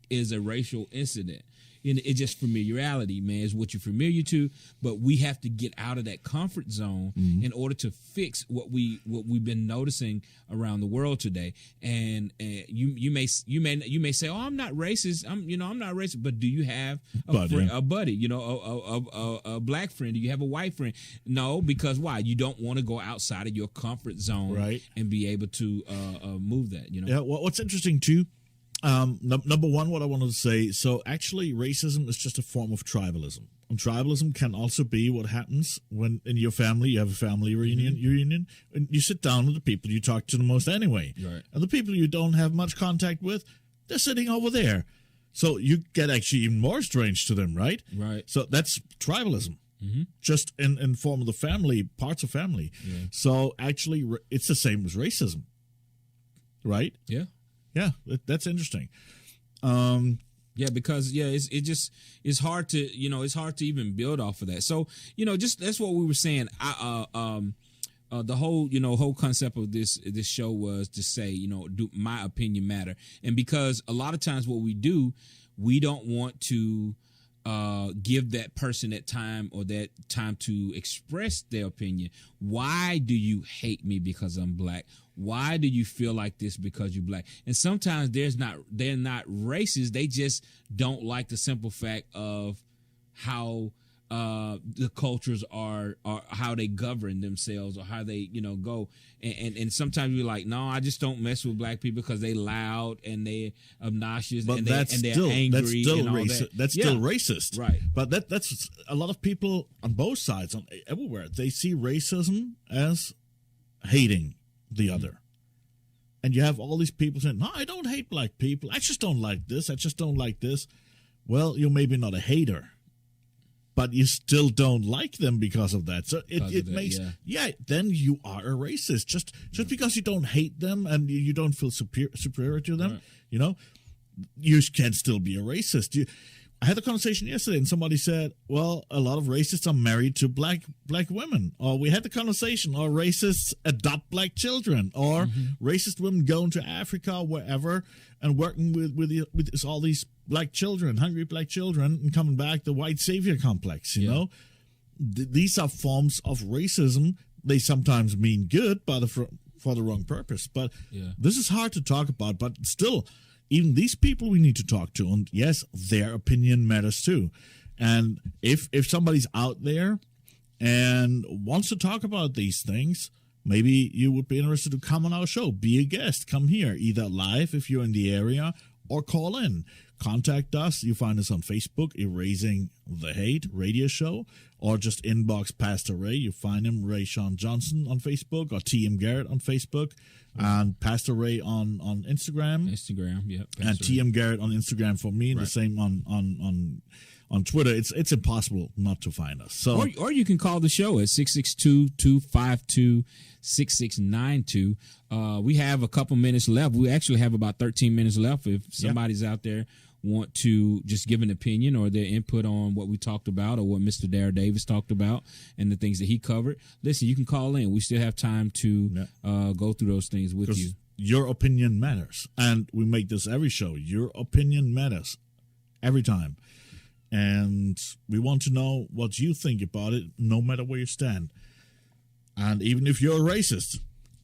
is a racial incident. It's just familiarity, man. It's what you're familiar to, but we have to get out of that comfort zone in order to fix what we've been noticing around the world today. And you may say, "Oh, I'm not racist. I'm not racist." But do you have a buddy? You know, a black friend? Do you have a white friend? No, because why? You don't want to go outside of your comfort zone, right? And be able to move that. You know. Yeah. Well, what's interesting too. Number one, what I wanted to say, so actually racism is just a form of tribalism. And tribalism can also be what happens when in your family, you have a family reunion, and you sit down with the people you talk to the most anyway. Right. And the people you don't have much contact with, they're sitting over there. So you get actually even more strange to them, right? Right. So that's tribalism. Just in form of the family, parts of family. Yeah. So actually, it's the same as racism, right? Yeah. Yeah, that's interesting. Yeah, because it's hard to even build off of that. So just that's what we were saying. The whole concept of this show was to say, do my opinion matter? And because a lot of times what we do, we don't want to give that person that time to express their opinion. Why do you hate me because I'm black? Why do you feel like this because you're black? And sometimes they're not racist. They just don't like the simple fact of how the cultures are how they govern themselves or how they go. And sometimes you're like, no, I just don't mess with black people because they loud and they obnoxious and they're angry. That's still and all racist. that. That's still racist, right? But that's a lot of people on both sides, everywhere. They see racism as hating the other. And you have all these people saying, no, I don't hate black people. I just don't like this. I just don't like this. Well, you're maybe not a hater, but you still don't like them because of that. So it makes, then you are a racist. Just because you don't hate them and you don't feel superior to them, you can still be a racist. I had a conversation yesterday, and somebody said, well, a lot of racists are married to black women. Or we had the conversation, or racists adopt black children, or racist women going to Africa, wherever, and working with all these black children, hungry black children, and coming back, the white savior complex, you know? These are forms of racism. They sometimes mean good, but for the wrong purpose. But this is hard to talk about, but still, even these people we need to talk to, and yes, their opinion matters too. And if somebody's out there and wants to talk about these things, maybe you would be interested to come on our show, be a guest, come here, either live if you're in the area, or call in. Contact us. You find us on Facebook, Erasing the Hate Radio Show, or just inbox Pastor Ray. You find him, Ray Sean Johnson, on Facebook, or TM Garret on Facebook, and Pastor Ray on Instagram. And TM Garret on Instagram for me, and the same on Twitter. It's impossible not to find us. So, or you can call the show at 662-252-6692. We have a couple minutes left. We actually have about 13 minutes left. If somebody's out there want to just give an opinion or their input on what we talked about or what Mr. Daryl Davis talked about and the things that he covered, listen, you can call in. We still have time to go through those things with you. Your opinion matters. And we make this every show. Your opinion matters every time. And we want to know what you think about it, no matter where you stand. And even if you're a racist,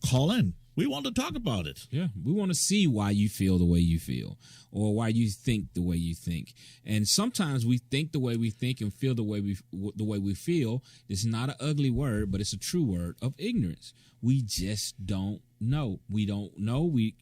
call in. We want to talk about it. Yeah, we want to see why you feel the way you feel or why you think the way you think. And sometimes we think the way we think and feel the way we feel. It's not an ugly word, but it's a true word of ignorance. We just don't know. We don't know. We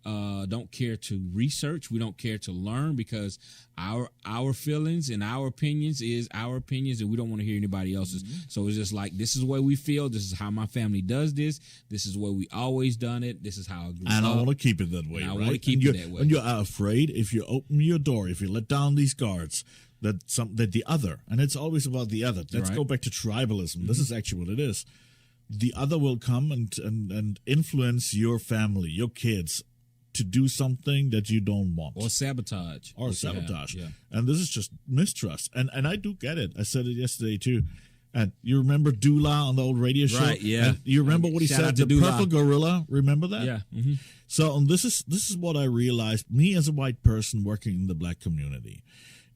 don't care to research. We don't care to learn because our feelings and our opinions is our opinions, and we don't want to hear anybody else's. So it's just like, this is the way we feel. This is how my family does this. This is the way we always done it. This is how I grew up. And I want to keep it that way. I want to keep it that way. And you're afraid if you open your door, if you let down these guards, that the other, and it's always about the other. Let's go back to tribalism. This is actually what it is. The other will come and influence your family, your kids, to do something that you don't want. Or sabotage. And this is just mistrust. And I do get it. I said it yesterday too. And you remember Dula on the old radio show? Right, yeah. And you remember what he said? The Dula. purple gorilla. Remember that? Yeah. So this is what I realized, me as a white person working in the black community.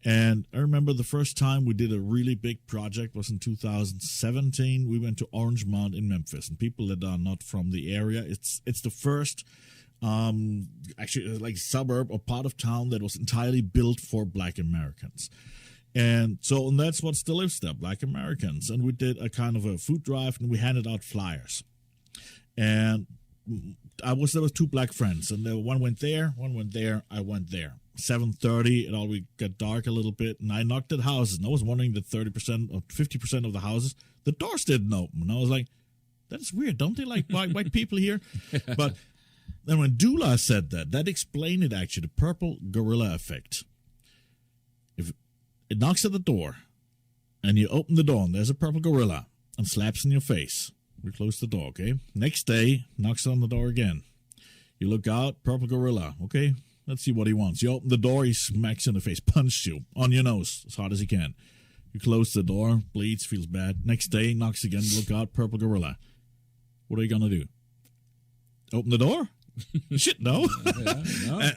And I remember the first time we did a really big project was in 2017. We went to Orange Mound in Memphis. And people that are not from the area, it's the first actually like suburb or part of town that was entirely built for black Americans. And that's what still lives there, black Americans. And we did a kind of a food drive and we handed out flyers. And there was two black friends, and one went there, I went there. 7:30, it all got dark a little bit, and I knocked at houses, and I was wondering that 30% or 50% of the houses, the doors didn't open. And I was like, that is weird. Don't they like white people here? But then when Dula said that explained it actually, the purple gorilla effect. If it knocks at the door, and you open the door, and there's a purple gorilla, and slaps in your face, we close the door, okay? Next day, knocks on the door again. You look out, purple gorilla, okay? Let's see what he wants. You open the door, he smacks you in the face, punches you on your nose as hard as he can. You close the door, bleeds, feels bad. Next day, knocks again, look out, purple gorilla. What are you going to do? Open the door? Shit, no.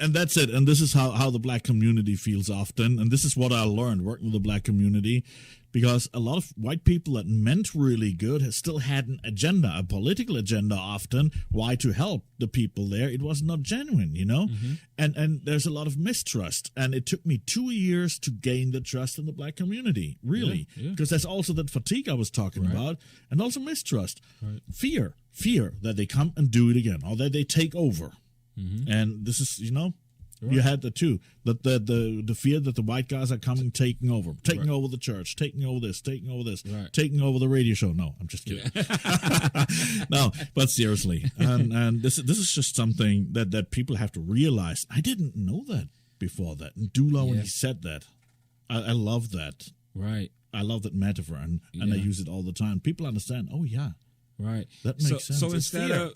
And that's it. And this is how the black community feels often. And this is what I learned working with the black community, because a lot of white people that meant really good still had an agenda, a political agenda often, why to help the people there. It was not genuine, you know? And there's a lot of mistrust. And it took me 2 years to gain the trust in the black community, really. Because there's also that fatigue I was talking about, and also mistrust. Fear that they come and do it again, or that they take over. And this is, You had the two. The fear that the white guys are coming, taking over the church, taking over this, taking over the radio show. No, I'm just kidding. No, but seriously, and this is just something that people have to realize. I didn't know that before that. And Dula, when he said that, I love that. Right. I love that metaphor, and I use it all the time. People understand. Oh yeah. Right. That makes sense.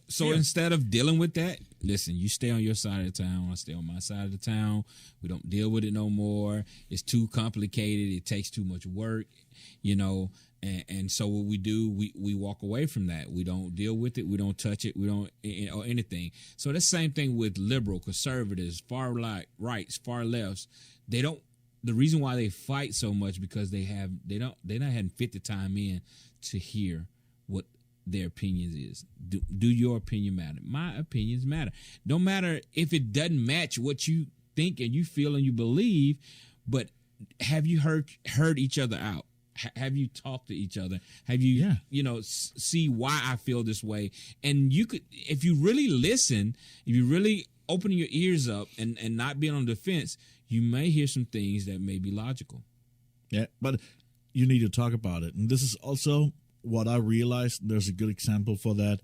So instead of dealing with that, listen, you stay on your side of the town, I stay on my side of the town. We don't deal with it no more. It's too complicated. It takes too much work, and so what we do, we walk away from that. We don't deal with it. We don't touch it. We don't, or anything. So the same thing with liberal, conservatives, far rights, far lefts. They don't, the reason why they fight so much because they're not having fit the time in to hear what their opinions is. Do your opinion matter? My opinions matter. Don't matter if it doesn't match what you think and you feel and you believe, but have you heard each other out? Have you talked to each other? Have you, see why I feel this way? And you could, if you really listen, if you really open your ears up and not being on the defense, you may hear some things that may be logical. Yeah, but you need to talk about it. And this is also what I realized. There's a good example for that.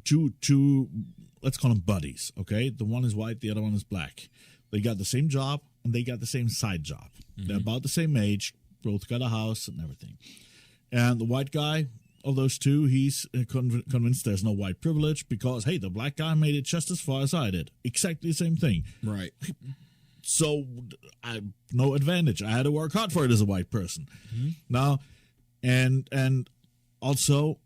Two, let's call them buddies, okay? The one is white, the other one is black. They got the same job, and they got the same side job. Mm-hmm. They're about the same age, both got a house and everything. And the white guy of those two, he's convinced there's no white privilege because, hey, the black guy made it just as far as I did. Exactly the same thing. Right. So, no advantage. I had to work hard for it as a white person. Mm-hmm. Now, and also,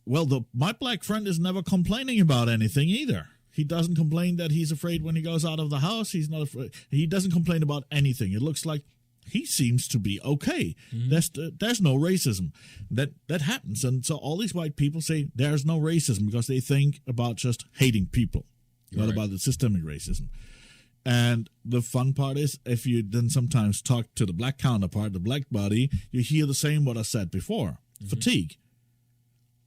well, my black friend is never complaining about anything either. He doesn't complain that he's afraid when he goes out of the house. He's not afraid. He doesn't complain about anything. It looks like he seems to be okay. Mm-hmm. There's no racism. That happens. And so all these white people say there's no racism because they think about just hating people, not about the systemic racism. And the fun part is, if you then sometimes talk to the black counterpart, the black buddy, you hear the same what I said before, fatigue.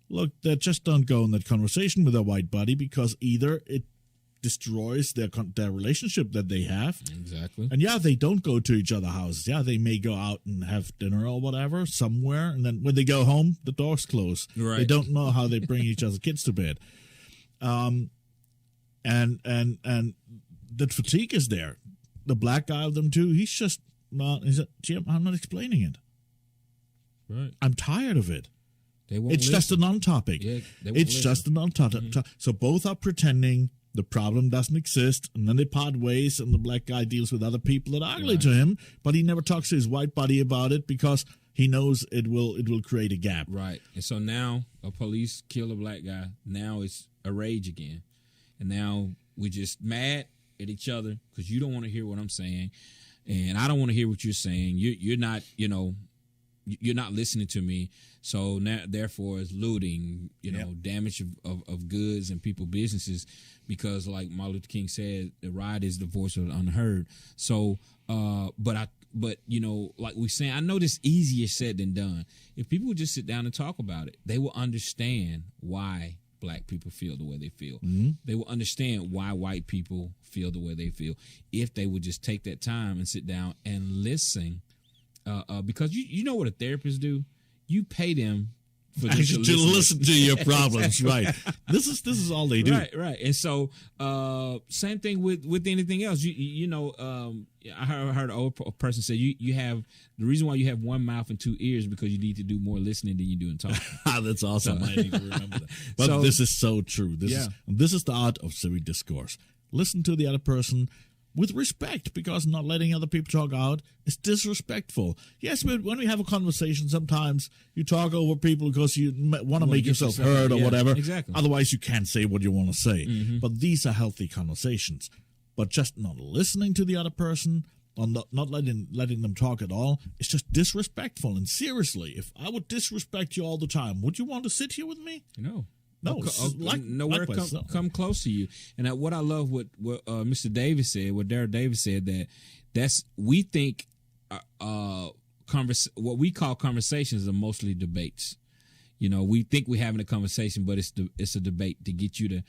Look, they just don't go in that conversation with their white buddy because either it destroys their relationship that they have. Exactly. And yeah, they don't go to each other's houses. Yeah, they may go out and have dinner or whatever somewhere, and then when they go home, the doors close. Right. They don't know how they bring each other's kids to bed. And that fatigue is there. The black guy of them too, he's just not. He said, Jim, I'm not explaining it. Right. I'm tired of it. They won't it's listen. just a non-topic. Yeah, it's just a non-topic. Mm-hmm. So both are pretending the problem doesn't exist, and then they part ways, and the black guy deals with other people that are ugly to him, but he never talks to his white buddy about it because he knows it will create a gap. Right. And so now a police kill a black guy. Now it's a rage again. And now we're just mad at each other because you don't want to hear what I'm saying, and I don't want to hear what you're saying. You're not, you're not listening to me. So now, therefore, it's looting, damage of goods and people businesses, because like Martin Luther King said, the riot is the voice of the unheard. So, but like we saying, I know this easier said than done. If people would just sit down and talk about it, they will understand why black people feel the way they feel. Mm-hmm. They will understand why white people feel the way they feel if they would just take that time and sit down and listen. Because you know what a therapist do? You pay them for this to listen to your problems, right? This is all they do, right. And so same thing with anything else. I heard an old person say you have the reason why you have one mouth and two ears because you need to do more listening than you do in talking. That's awesome. I need to remember that. But this is so true. This is the art of civic discourse. Listen to the other person with respect, because not letting other people talk out is disrespectful. Yes, when we have a conversation, sometimes you talk over people because you want to make yourself heard or whatever. Exactly. Otherwise, you can't say what you want to say. Mm-hmm. But these are healthy conversations. But just not listening to the other person or not letting them talk at all, it's just disrespectful. And seriously, if I would disrespect you all the time, would you want to sit here with me? No, nowhere come close to you. And what I love what Mr. Davis said, what Daryl Davis said, that's we think what we call conversations are mostly debates. We think we're having a conversation, but it's a debate to get you to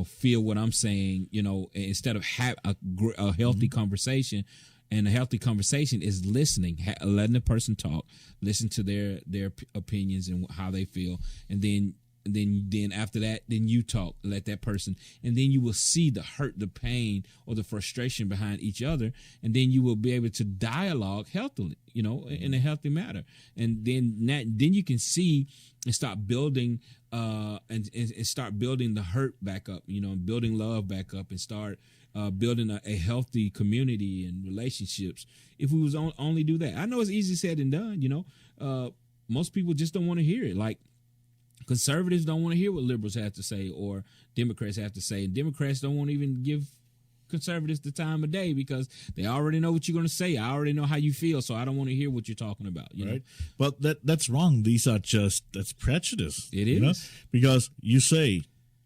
feel what I'm saying, instead of have a healthy conversation. And a healthy conversation is listening, letting the person talk, listen to their opinions and how they feel, and then after that, then you talk, let that person, and then you will see the hurt, the pain, or the frustration behind each other, and then you will be able to dialogue healthily, in a healthy manner, and then you can see and start building, and start building the hurt back up, building love back up, and start building a healthy community and relationships. If we was only do that, I know it's easy said than done. Most people just don't want to hear it. Like, conservatives don't want to hear what liberals have to say or Democrats have to say. And Democrats don't want to even give conservatives the time of day because they already know what you're going to say. I already know how you feel, so I don't want to hear what you're talking about. You know? But that's wrong. That's prejudice. It is. Because you say,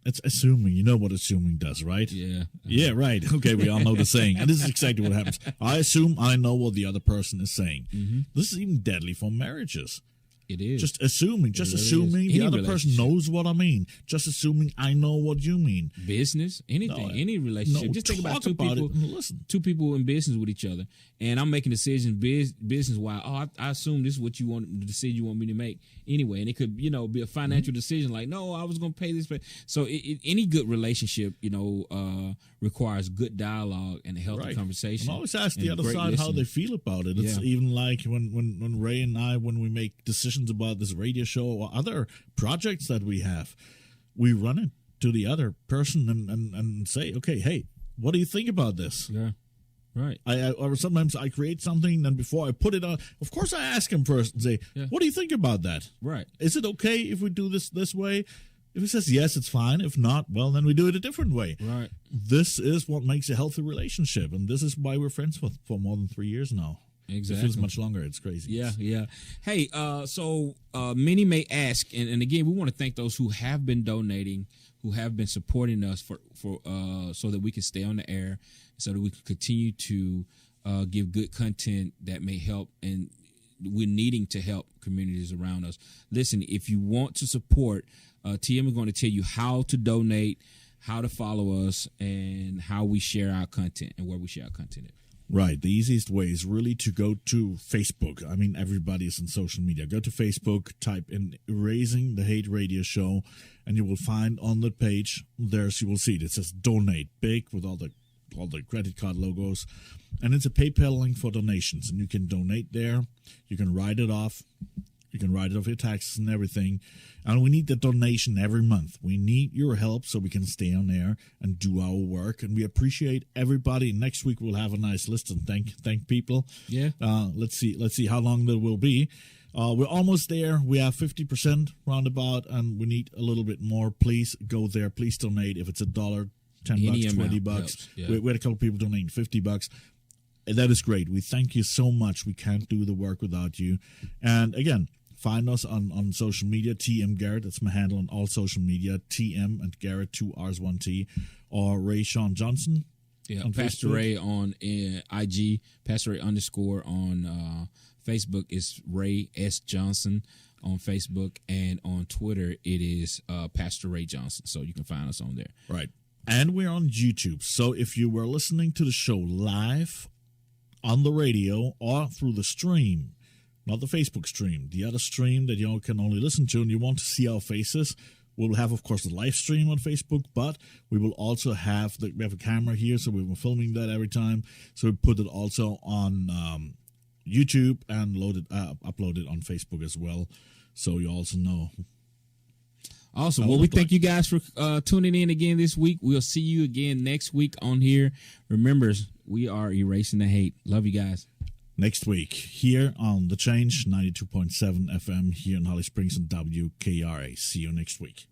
it's assuming. You know what assuming does, right? Yeah. Yeah, right. Okay, we all know the saying. And this is exactly what happens. I assume I know what the other person is saying. Mm-hmm. This is even deadly for marriages. It is. Just assuming the other person knows what I mean. Just assuming I know what you mean. Business, anything, any relationship. Just think about two people in business with each other, and I'm making decisions business-wise. Oh, I assume this is what the decision you want me to make anyway, and it could, be a financial decision. Like, no, I was going to pay this. So any good relationship, requires good dialogue and a healthy conversation. And always ask the other side how they feel about it. It's even like when Ray and I, when we make decisions about this radio show or other projects that we have, we run it to the other person and say, okay, hey, what do you think about this? Yeah, right. Or sometimes I create something, and before I put it on, of course I ask him first and say, what do you think about that? Right. Is it okay if we do this way? If he says yes, it's fine. If not, well, then we do it a different way. Right. This is what makes a healthy relationship, and this is why we're friends for more than 3 years now. Exactly. It feels much longer. It's crazy. Yeah. Hey, so many may ask, and again, we want to thank those who have been donating, who have been supporting us for so that we can stay on the air, so that we can continue to give good content that may help, and we're needing to help communities around us. Listen, if you want to support, TM is going to tell you how to donate, how to follow us, and how we share our content and where we share our content at. Right. The easiest way is really to go to Facebook. I mean, everybody is on social media. Go to Facebook, type in Erasing the Hate Radio Show, and you will find on the page, you will see it. It says donate, big with all the credit card logos. And it's a PayPal link for donations. And you can donate there. You can write it off. You can write it off your taxes and everything. And we need the donation every month. We need your help so we can stay on air and do our work. And we appreciate everybody. Next week we'll have a nice list and thank people. Yeah. Let's see how long that will be. We're almost there. We have 50% roundabout, and we need a little bit more. Please go there. Please donate. If it's $1, $10, $20. Yeah. We had a couple people donating $50. That is great. We thank you so much. We can't do the work without you. And again, find us on social media, TM Garret. That's my handle on all social media, TM and Garret, 2 R's, 1 T, or Ray Sean Johnson. Yeah, Pastor Facebook. Ray on IG, Pastor Ray _ on Facebook is Ray S. Johnson on Facebook, and on Twitter it is Pastor Ray Johnson. So you can find us on there. Right. And we're on YouTube. So if you were listening to the show live on the radio or through the stream, not the Facebook stream, the other stream that you can only listen to, and you want to see our faces, we'll have, of course, the live stream on Facebook, but we will also have we have a camera here, so we're filming that every time. So we put it also on YouTube and upload it on Facebook as well, so you also know. Awesome. Well, we thank you guys for tuning in again this week. We'll see you again next week on here. Remember, we are erasing the hate. Love you guys. Next week, here on The Change, 92.7 FM, here in Holly Springs and WKRA. See you next week.